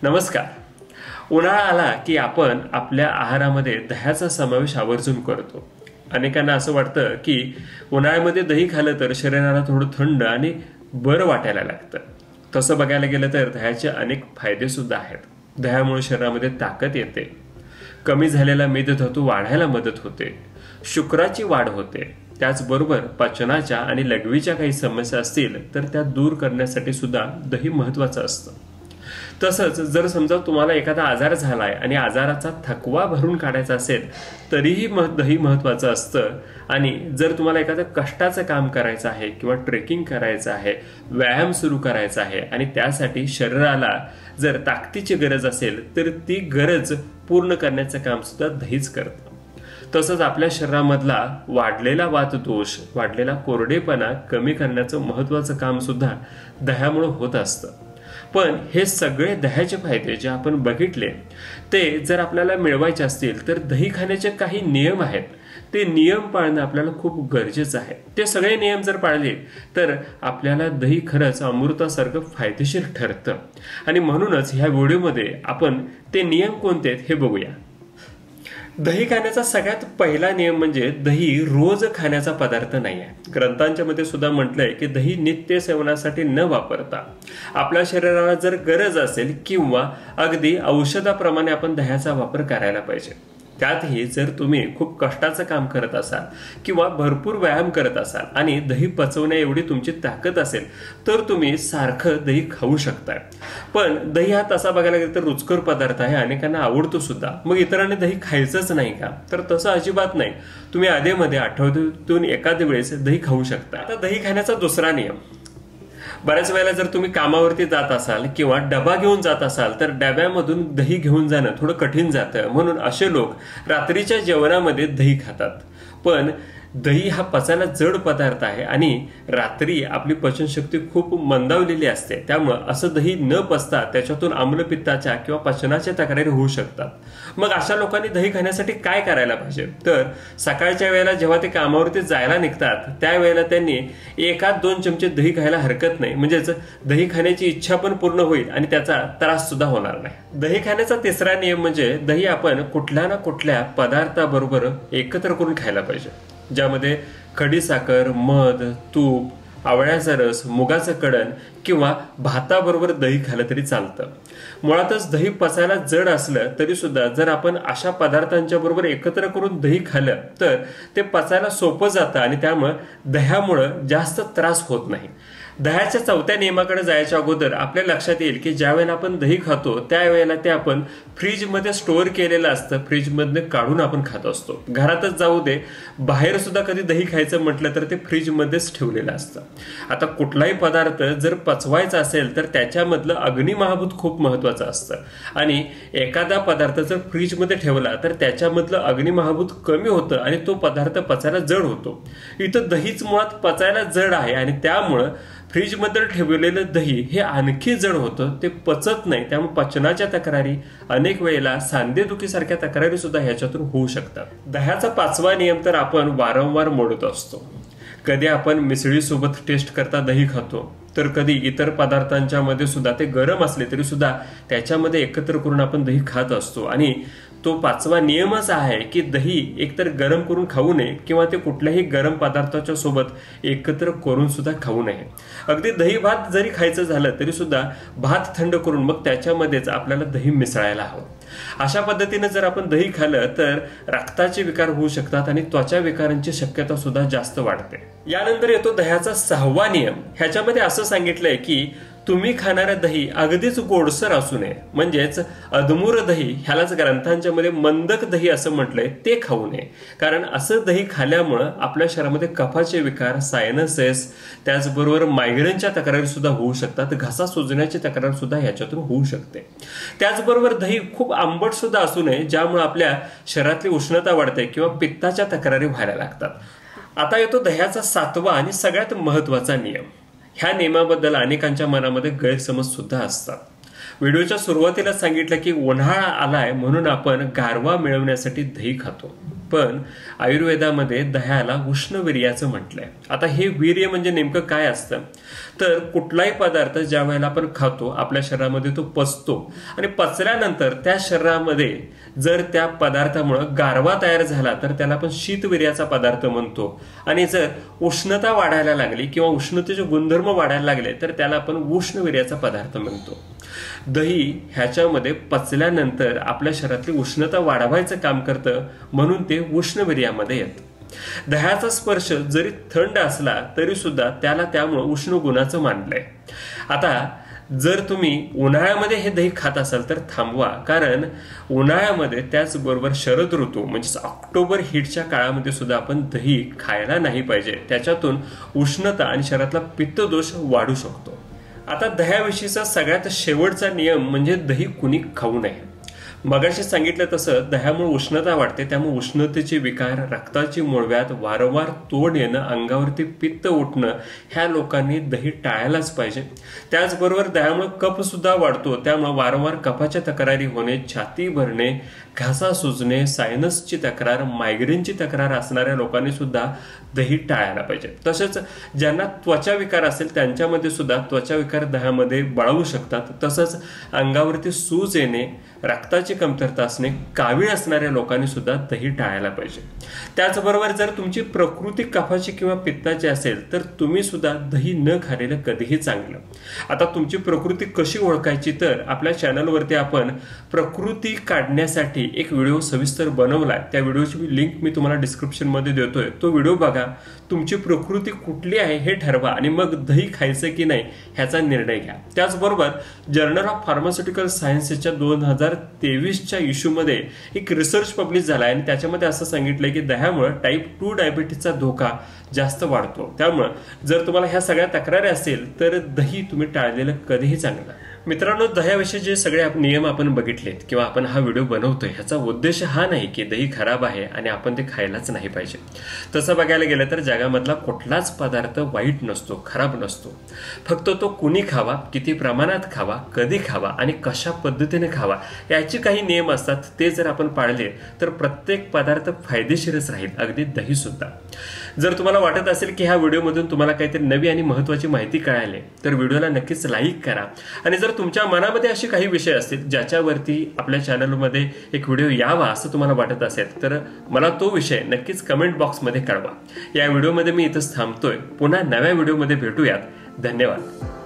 नमस्कार। उन्हाळा आला की आपण आपल्या आहारामध्ये दह्याचा समावेश आवर्जून करतो। अनेकांना असं वाटतं की उन्हाळ्यामध्ये दही खाल्लं तर शरीराला थोडं थंड आणि बरं वाटायला लागतं। तसं बघायला गेलं तर दह्याचे अनेक फायदे सुद्धा आहेत। दह्यामुळे शरीरामध्ये ताकद येते, कमी झालेला मेदधातू वाढायला मदत होते, शुक्राची वाढ होते, त्याचबरोबर पचनाच्या आणि लघवीच्या काही समस्या असतील तर त्या दूर करण्यासाठी सुद्धा दही महत्त्वाचं असतं। तसंच जर समजा तुम्हाला एखादा आजार झालाय आणि आजाराचा थकवा भरून काढायचा असेल तरीही दही महत्त्वाचं असतं। आणि जर तुम्हाला एखादं कष्टाचं काम करायचं आहे किंवा ट्रेकिंग करायचं आहे, व्यायाम सुरू करायचा आहे आणि त्यासाठी शरीराला जर ताकदीची गरज असेल तर ती गरज पूर्ण करण्याचं काम सुद्धा दहीच करतं। तसंच आपल्या शरीरामधला वाढलेला वातदोष, वाढलेला कोरडेपणा कमी करण्याचं महत्त्वाचं काम सुद्धा दह्यामुळे होत असतं। पण हे सगळे दह्याचे फायदे जे आपण बघितले ते जर आपल्याला मिळवायचे असतील तर दही खाण्याचे काही नियम आहेत, ते नियम पाळणं आपल्याला खूप गरजेचं आहे। ते सगळे नियम जर पाळले तर आपल्याला दही खरंच अमृतासारखं फायदेशीर ठरतं। आणि म्हणूनच ह्या व्हिडिओमध्ये आपण ते नियम कोणते आहेत हे बघूया। दही खाण्याचा सगळ्यात पहिला नियम म्हणजे दही रोज खाण्याचा पदार्थ नाही आहे। ग्रंथांच्या मध्ये सुद्धा म्हटलंय की दही नित्य सेवनासाठी न वापरता आपल्या शरीराला जर गरज असेल किंवा अगदी औषधाप्रमाणे आपण दह्याचा वापर करायला पाहिजे। त्यातही जर तुम्ही खूप कष्टाचं काम करत असाल किंवा भरपूर व्यायाम करत असाल आणि दही पचवण्या एवढी तुमची ताकद असेल तर तुम्ही सारखं दही खाऊ शकताय। पण दही हा तसा बघायला गेलं तर रुचकर पदार्थ आहे, अनेकांना आवडतो सुद्धा। मग इतरांनी दही खायचंच नाही का? तर तसं अजिबात नाही। तुम्ही आधेमध्ये आठवड्यातून एखाद्या वेळेस दही खाऊ शकता। आता दही खाण्याचा दुसरा नियम, बऱ्याच वेळेला जर तुम्ही कामावरती जात असाल किंवा डबा घेऊन जात असाल तर डब्यामधून दही घेऊन जाणं थोडं कठीण जातं, म्हणून असे लोक रात्रीच्या जेवणामध्ये दही खातात। पण दही हा पचायला जड पदार्थ आहे आणि रात्री आपली पचनशक्ती खूप मंदावलेली असते, त्यामुळं असं दही न पचता त्याच्यातून आम्लपित्ताच्या किंवा पचनाच्या तक्रारी होऊ शकतात। मग अशा लोकांनी दही खाण्यासाठी काय करायला पाहिजे? तर सकाळच्या वेळेला जेव्हा ते कामावरती जायला निघतात त्यावेळेला त्यांनी 1-2 चमचे दही खायला हरकत नाही, म्हणजेच दही खाण्याची इच्छा पण पूर्ण होईल आणि त्याचा त्रास सुद्धा होणार नाही। दही खाण्याचा तिसरा नियम म्हणजे दही आपण कुठल्या ना कुठल्या पदार्थाबरोबर एकत्र करून खायला पाहिजे, ज्यामध्ये खडीसाखर, मध, तूप, आवळ्याचा रस, मुगाचं कडण किंवा भाताबरोबर दही खाल्लं तरी चालतं। मुळातच दही पचायला जड असलं तरी सुद्धा जर आपण अशा पदार्थांच्या बरोबर एकत्र करून दही खाल्लं तर ते पचायला सोपं जातं आणि त्यामुळे दह्यामुळं जास्त त्रास होत नाही। दह्याच्या चौथ्या नियमाकडे जायच्या अगोदर आपल्या लक्षात येईल की ज्या वेळेला आपण दही खातो त्यावेळेला ते आपण फ्रीजमध्ये स्टोअर केलेलं असतं, फ्रीजमधनं काढून आपण खात असतो। घरातच जाऊ दे, बाहेर सुद्धा कधी दही खायचं म्हटलं तर ते फ्रीजमध्येच ठेवलेलं असतं। आता कुठलाही पदार्थ जर पचवायचा असेल तर त्याच्यामधलं अग्निमहाभूत खूप महत्त्वाचं असतं आणि एखादा पदार्थ जर फ्रीजमध्ये ठेवला तर त्याच्यामधलं अग्निमहाभूत कमी होतं आणि तो पदार्थ पचायला जड होतो। इथं दहीच मुळात पचायला जड आहे आणि त्यामुळं फ्रीजमध्ये ठेवलेलं दही हे आणखी जड होतं, ते पचत नाही, त्यामुळे पचनाच्या तक्रारी, अनेक वेळेला सांधेदुखीसारख्या तक्रारी सुद्धा ह्याच्यातून होऊ शकतात। दह्याचा पाचवा नियम तर आपण वारंवार मोडत असतो। कधी आपण मिसळीसोबत टेस्ट करता दही खातो, तर कधी इतर पदार्थांच्या मध्ये सुद्धा ते गरम असले तरी सुद्धा त्याच्यामध्ये एकत्र करून आपण दही खात असतो। आणि तो पाचवा नियमच आहे की दही एकतर गरम करून खाऊ नये किंवा ते कुठल्याही गरम पदार्थाच्या सोबत एकत्र करून सुद्धा खाऊ नये। अगदी दही भात जरी खायचं झालं तरी सुद्धा भात थंड करून मग त्याच्यामध्येच आपल्याला दही मिसळायला हवं। अशा पद्धतीने जर आपण दही खाल्लं तर रक्ताचे विकार होऊ शकतात आणि त्वचा विकारांची शक्यता सुद्धा जास्त वाढते। यानंतर येतो दह्याचा सहावा नियम। ह्याच्यामध्ये असं सांगितलंय की तुम्ही खाणारे दही अगदीच गोडसर असू नये, म्हणजेच अधमुर दही, ह्यालाच ग्रंथांच्या मध्ये मंदक दही असं म्हटलंय, ते खाऊ नये। कारण असं दही खाल्ल्यामुळं आपल्या शरीरामध्ये कफाचे विकार, सायनसेस, त्याचबरोबर मायग्रेनच्या तक्रारी सुद्धा होऊ शकतात, घसा सुजण्याची तक्रार सुद्धा ह्याच्यातून होऊ शकते। त्याचबरोबर दही खूप आंबट सुद्धा असू नये, ज्यामुळे आपल्या शरीरातली उष्णता वाढते किंवा पित्ताच्या तक्रारी व्हायला लागतात। आता येतो दह्याचा सातवा आणि सगळ्यात महत्त्वाचा नियम। ह्या नियमाबद्दल अनेकांच्या मनामध्ये गैरसमज सुद्धा असतात। व्हिडिओच्या सुरुवातीला सांगितलं की उन्हाळा आलाय म्हणून आपण गारवा मिळवण्यासाठी दही खातो, पण आयुर्वेदामध्ये दह्याला उष्णवीर्याचं म्हटलंय. आता हे वीर्य म्हणजे नेमकं काय असतं, तर कुठलाही पदार्थ ज्या वेळेला आपण खातो आपल्या शरीरामध्ये तो पचतो आणि पचल्यानंतर त्या शरीरामध्ये जर त्या पदार्थामुळे गारवा तयार झाला तर त्याला आपण शीतवीर्याचा पदार्थ म्हणतो. आणि जर उष्णता वाढायला लागली किंवा उष्णतेचे गुणधर्म वाढायला लागले तर त्याला आपण उष्णवीर्याचा पदार्थ म्हणतो. दही ह्याच्यामध्ये पचल्यानंतर आपल्या शरीरातली उष्णता वाढवायचं काम करतं, म्हणून ते उष्णवीर्यामध्ये येतं. दह्याचा स्पर्श जरी थंड असला तरी सुद्धा त्याला त्यामुळे उष्ण गुणाचं मानलंय. आता जर तुम्ही उन्हाळ्यामध्ये हे दही खात असाल तर थांबवा, कारण उन्हाळ्यामध्ये त्याचबरोबर शरद ऋतू म्हणजेच ऑक्टोबर हीटच्या काळामध्ये सुद्धा आपण दही खायला नाही पाहिजे. त्याच्यातून उष्णता आणि शरीरातला पित्तदोष वाढू शकतो. आता दह्याविषयीचा सगळ्यात शेवटचा नियम म्हणजे दही कुणी खाऊ नये. मगाशी सांगितलं तसं दह्यामुळे उष्णता वाढते, त्यामुळे उष्णतेचे विकार, रक्ताची मुळव्याध, वारंवार तोंड येणं, अंगावरती पित्त उठणं ह्या लोकांनी दही टाळायलाच पाहिजे. त्याचबरोबर दह्यामुळे कफ सुद्धा वाढतो, त्यामुळे वारंवार कफाच्या तक्रारी होणे, छाती भरणे, घासा सुजणे, सायनसची तक्रार, मायग्रेनची तक्रार असणाऱ्या लोकांनी सुद्धा दही टाळायला पाहिजे. तसेच ज्यांना त्वचा विकार असेल त्यांच्यामध्ये सुद्धा त्वचा विकार दह्यामध्ये बळावू शकतात. तसंच अंगावरती सूज येणे, रक्ताची कमतरता असणे, कावीळ असणाऱ्या लोकांनी सुद्धा दही टाळायला पाहिजे. त्याचबरोबर जर तुमची प्रकृती कफाची किंवा पित्ताची असेल तर तुम्ही सुद्धा दही न खाल्लेलं कधीही चांगलं. आता तुमची प्रकृती कशी ओळखायची, तर आपल्या चॅनलवरती आपण प्रकृती काढण्यासाठी एक व्हिडिओ सविस्तर बनवलाय. त्या व्हिडिओची लिंक मी तुम्हाला डिस्क्रिप्शन मध्ये देतोय. तो व्हिडिओ बघा, तुमची प्रकृती कुठली आहे हे ठरवा आणि मग दही खायचं की नाही ह्याचा निर्णय घ्या. त्याचबरोबर जर्नल ऑफ फार्मास्युटिकल सायन्सेसच्या 2023च्या इश्यूमध्ये एक रिसर्च पब्लिश झाला आणि त्याच्यामध्ये असं सांगितलंय की दह्यामुळे टाईप 2 डायबिटीसचा धोका जास्त वाढतो. त्यामुळे जर तुम्हाला ह्या सगळ्या तक्रारी असतील तर दही तुम्ही टाळलेलं कधीही चांगलं. मित्रांनो, दह्याविषयी जे सगळे नियम आपण बघितलेत किंवा आपण हा व्हिडिओ बनवतोय ह्याचा उद्देश हा नाही की दही खराब आहे आणि आपण ते खायलाच नाही पाहिजे. तसं बघायला गेलं तर जगामधला कुठलाच पदार्थ वाईट नसतो, खराब नसतो. फक्त तो कुणी खावा, किती प्रमाणात खावा, कधी खावा आणि कशा पद्धतीने खावा याचे काही नियम असतात. ते जर आपण पाळले तर प्रत्येक पदार्थ फायदेशीरच राहील, अगदी दही सुद्धा. जर तुम्हाला वाटत असेल की ह्या व्हिडिओमधून तुम्हाला काहीतरी नवी आणि महत्त्वाची माहिती कळाली तर व्हिडिओला नक्कीच लाईक करा. आणि जर तुमच्या मनामध्ये असे काही विषय असतील ज्याच्यावरती आपल्या चॅनलमध्ये एक व्हिडिओ यावा असं तुम्हाला वाटत असेल तर मला तो विषय नक्कीच कमेंट बॉक्समध्ये कळवा. या व्हिडिओमध्ये मी इथंच थांबतोय. पुन्हा नव्या व्हिडिओमध्ये भेटूयात. धन्यवाद.